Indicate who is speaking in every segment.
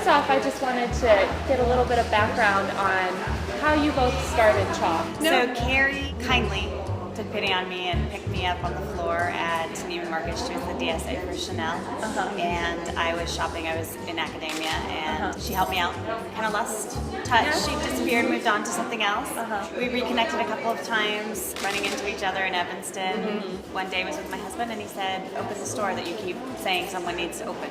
Speaker 1: first off, I just wanted to get a little bit of background on how you both started Chalk.
Speaker 2: So Carrie kindly took pity on me and picked me up on the floor at Neiman Marcus. She was the DSA for Chanel, and I was shopping. I was in academia, and she helped me out. Kind of lost touch. She disappeared, moved on to something else. We reconnected a couple of times, running into each other in Evanston. One day I was with my husband, and he said, "Open the store that you keep saying someone needs to open."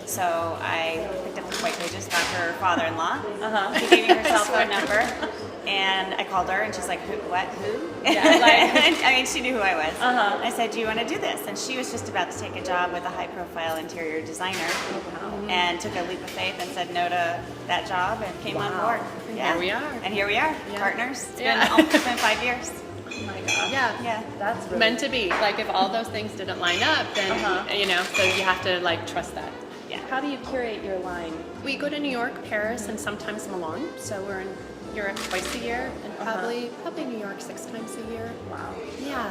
Speaker 2: So I picked up the white pages, got her father-in-law. She gave me her cell phone number. And I called her, and she's like, "Who? What? Who?" Yeah, I mean, she knew who I was. I said, "Do you want to do this?" And she was just about to take a job with a high-profile interior designer, and took a leap of faith and said no to that job and came on board. Yeah.
Speaker 3: Here we are.
Speaker 2: And here we are, partners. It's been 5 years.
Speaker 1: Oh my gosh.
Speaker 3: Yeah.
Speaker 1: That's really
Speaker 3: Meant to be. Like, if all those things didn't line up, then, so you have to, trust that.
Speaker 2: Yeah.
Speaker 1: How do you curate your line?
Speaker 3: We go to New York, Paris, and sometimes Milan. So we're in Europe twice a year, and probably New York 6 times a year.
Speaker 1: Wow.
Speaker 3: Yeah.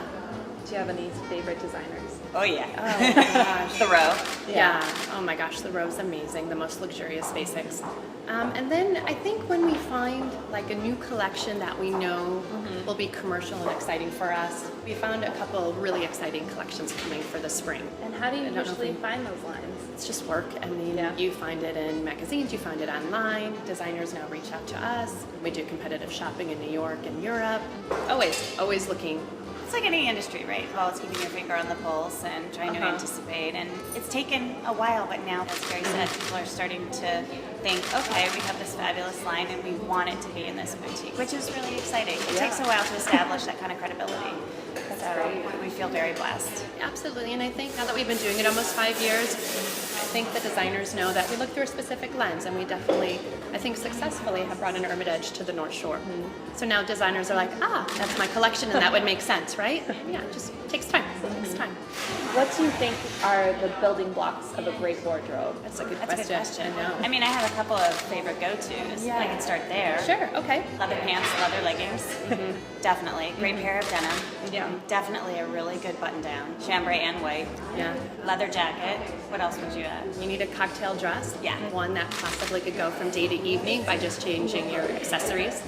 Speaker 1: Do you have any favorite designers?
Speaker 2: Oh yeah.
Speaker 3: Oh my gosh.
Speaker 2: The row.
Speaker 3: Yeah. Oh my gosh, the row's amazing. The most luxurious basics. And then I think when we find like a new collection that we know will be commercial and exciting for us, we found a couple really exciting collections coming for the spring.
Speaker 1: And how do you usually find those lines?
Speaker 3: It's just work. I mean, you find it in magazines, you find it online. Designers now reach out to us. We do competitive shopping in New York and Europe. Always looking.
Speaker 2: It's like any industry, right? Well, it's keeping your finger on the pulse and trying to anticipate. And it's taken a while, but now, as Carrie said, people are starting to think, okay, we have this fabulous line and we want it to be in this boutique, which is really exciting. It takes a while to establish that kind of credibility. So we feel very blessed.
Speaker 3: Absolutely, and I think now that we've been doing it almost 5 years, I think the designers know that we look through a specific lens, and we definitely, I think successfully, have brought an Hermitage to the North Shore. So now designers are like, that's my collection, and that would make sense, right? Yeah, it just takes time.
Speaker 1: What do you think are the building blocks of a great wardrobe?
Speaker 3: That's a good
Speaker 2: That's
Speaker 3: question.
Speaker 2: a good question.
Speaker 3: I know.
Speaker 2: I mean, I have a couple of favorite go-tos. I can start there.
Speaker 3: Sure, okay.
Speaker 2: Leather pants, leather leggings. Definitely. Great pair of denim.
Speaker 3: Yeah.
Speaker 2: Definitely a really good button-down. Chambray and white.
Speaker 3: Yeah.
Speaker 2: Leather jacket. What else would you add?
Speaker 3: You need a cocktail dress.
Speaker 2: Yeah.
Speaker 3: One that possibly could go from day to evening by just changing your accessories.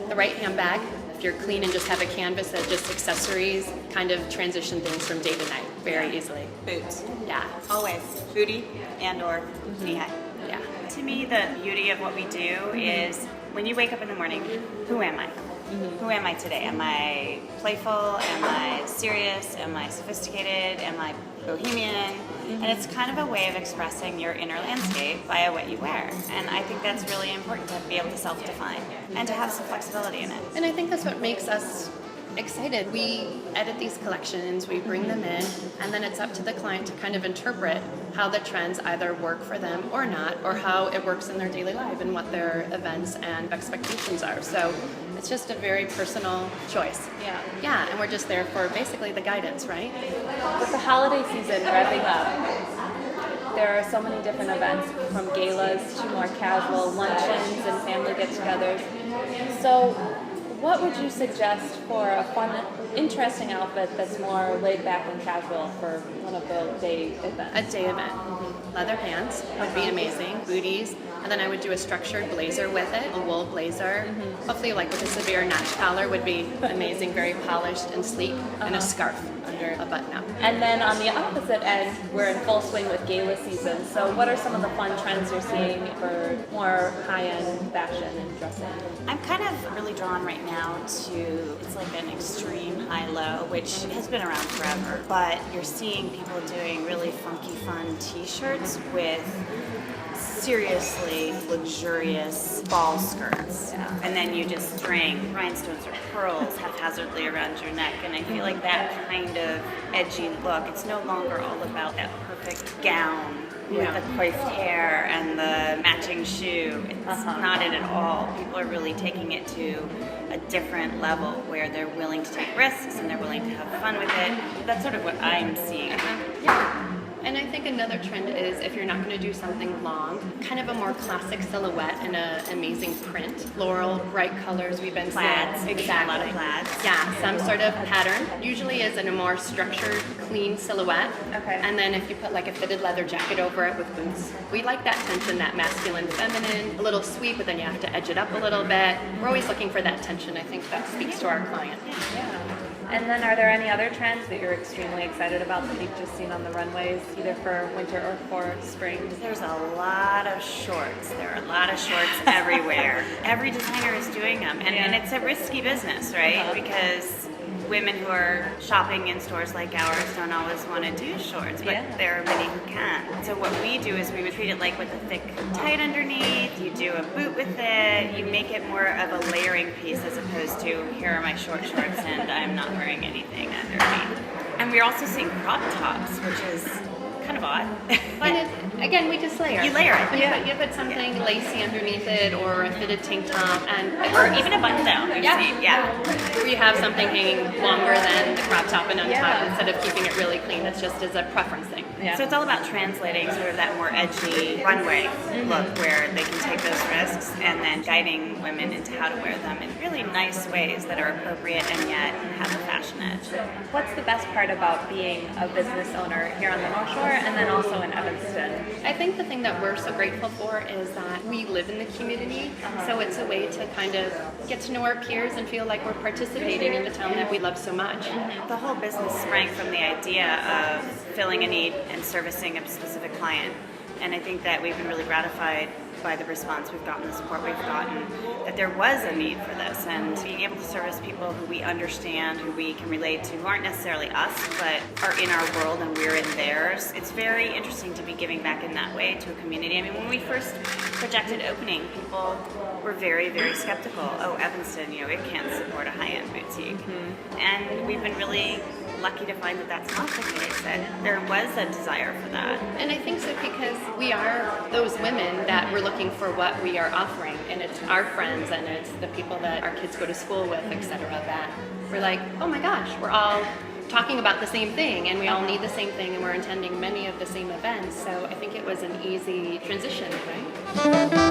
Speaker 3: The right handbag. If you're clean and just have a canvas of just accessories, kind of transition things from day to night very easily.
Speaker 2: Boots.
Speaker 3: Yeah.
Speaker 2: Always. Booty and or knee-high.
Speaker 3: Yeah.
Speaker 2: To me, the beauty of what we do is when you wake up in the morning, who am I? Who am I today? Am I playful? Am I serious? Am I sophisticated? Am I bohemian? And it's kind of a way of expressing your inner landscape via what you wear. And I think that's really important to be able to self-define and to have some flexibility in it.
Speaker 3: And I think that's what makes us excited. We edit these collections, we bring them in, and then it's up to the client to kind of interpret how the trends either work for them or not, or how it works in their daily life and what their events and expectations are. So it's just a very personal choice. Yeah, and we're just there for basically the guidance, right?
Speaker 1: With the holiday season wrapping up, there are so many different events, from galas to more casual luncheons and family get-togethers. So what would you suggest for a fun, interesting outfit that's more laid back and casual for one of the day events?
Speaker 3: A day event. Leather pants would be amazing. Booties. And then I would do a structured blazer with it, a wool blazer. Hopefully like with a severe notch collar would be amazing, very polished and sleek, and a scarf under a button-up.
Speaker 1: And then on the opposite end, we're in full swing with gala season. So what are some of the fun trends you're seeing for more high-end fashion and dressing?
Speaker 2: I'm kind of really drawn right now to, it's like an extreme high-low, which has been around forever, but you're seeing people doing really funky, fun t-shirts with seriously luxurious ball skirts. And then you just string rhinestones or pearls haphazardly around your neck, and I feel like that kind of edgy look, it's no longer all about that perfect gown with the coiffed hair and the matching shoe. It's not it at all. People are really taking it to a different level where they're willing to take risks and they're willing to have fun with it. That's sort of what I'm seeing.
Speaker 3: And I think another trend is if you're not going to do something long, kind of a more classic silhouette and an amazing print. Floral, bright colors, we've been
Speaker 2: Plaids.
Speaker 3: seeing.
Speaker 2: We've seen a lot of plaids.
Speaker 3: Yeah, some sort of pattern. Usually is in a more structured, clean silhouette.
Speaker 1: Okay.
Speaker 3: And then if you put like a fitted leather jacket over it with boots. We like that tension, that masculine, feminine, a little sweet, but then you have to edge it up a little bit. We're always looking for that tension. I think that speaks to our client.
Speaker 1: Yeah. And then are there any other trends that you're extremely excited about that you've just seen on the runways, either for winter or for spring?
Speaker 2: There's a lot of shorts. There are a lot of shorts everywhere. Every designer is doing them. And it's a risky business, right? Because women who are shopping in stores like ours don't always want to do shorts, but there are many who can. So what we do is we would treat it like with a thick tight underneath, you do a boot with it, you make it more of a layering piece as opposed to here are my short shorts and I'm not wearing anything underneath. And we're also seeing crop tops, which is kind of odd.
Speaker 3: But again, we just layer.
Speaker 2: You layer it.
Speaker 3: You put something lacy underneath it, or a fitted tank top,
Speaker 2: Or even a button down.
Speaker 3: Where you have something hanging longer than the crop top and untucked instead of keeping it really clean. It's just as a preference thing.
Speaker 1: Yeah.
Speaker 2: So it's all about translating sort of that more edgy runway look where they can take those risks and then guiding women into how to wear them in really nice ways that are appropriate and yet have a fashion edge.
Speaker 1: What's the best part about being a business owner here on the North Shore and then also in Evanston?
Speaker 3: I think the thing that we're so grateful for is that we live in the community, so it's a way to kind of get to know our peers and feel like we're participating in the town that we love so much.
Speaker 2: The whole business sprang from the idea of filling a need and servicing a specific client. And I think that we've been really gratified by the response we've gotten, the support we've gotten, that there was a need for this. And being able to service people who we understand, who we can relate to, who aren't necessarily us, but are in our world and we're in theirs. It's very interesting to be giving back in that way to a community. I mean, when we first projected opening, people were very, very skeptical. Oh, Evanston, it can't support a high-end boutique. And we've been really lucky to find that that's not the case, that there was a desire for that.
Speaker 3: And I think so because we are those women that we're looking for what we are offering, and it's our friends and it's the people that our kids go to school with, etc. that we're like, oh my gosh, we're all talking about the same thing and we all need the same thing and we're attending many of the same events. So I think it was an easy transition, right?